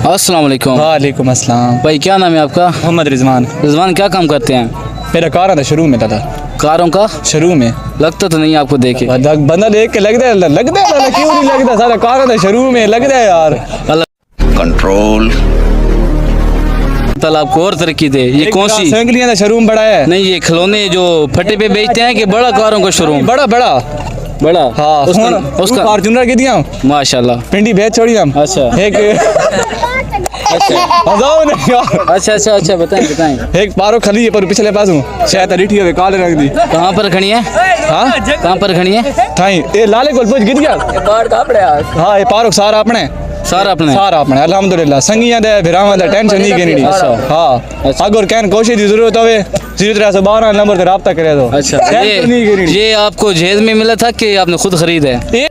अस्सलाम वालेकुम। वालेकुम अस्सलाम। भाई क्या नाम है आपका? मोहम्मद रिजवान। रिजवान, क्या काम करते हैं? मेरा कार था शुरू में था कारों का? शुरू में लगता तो नहीं आपको देखे। बंदा देख के लगता है क्यों नहीं लगता सारा कार था शुरू में लगता है यार। कंट्रोल ताला आपको और तरक्की दे। ये कौन सी साइकिलियां था शुरू में बड़ा है? नहीं, ये खिलौने जो फटे पे बेचते हैं कि बड़ा कारों का शोरूम? बड़ा बड़ा बड़ा। हाँ उसका फॉर्च्यूनर की दिया माशाल्लाह। पिंडी भेज छोड़ी हम। अच्छा एक अच्छा अच्छा बताएं। एक पारो खली है पर पिछले पास हूँ शायद रिठी है काले रंग दी। कहाँ पर खड़ी है? हाँ कहाँ पर खड़ी है? थाई ये लाले कोल पहुंच गिर गया। हाँ ये पारो सारा अपने अल्हम्दुलिल्लाह संगियां दे भिरावां दे टेंशन नहीं करनी। अच्छा। हाँ अगर कैन कोशिश की जरूरत होवे 0312 नंबर पे राब्ता करे दो। अच्छा, ये आपको जेल में मिला था कि आपने खुद खरीदा है?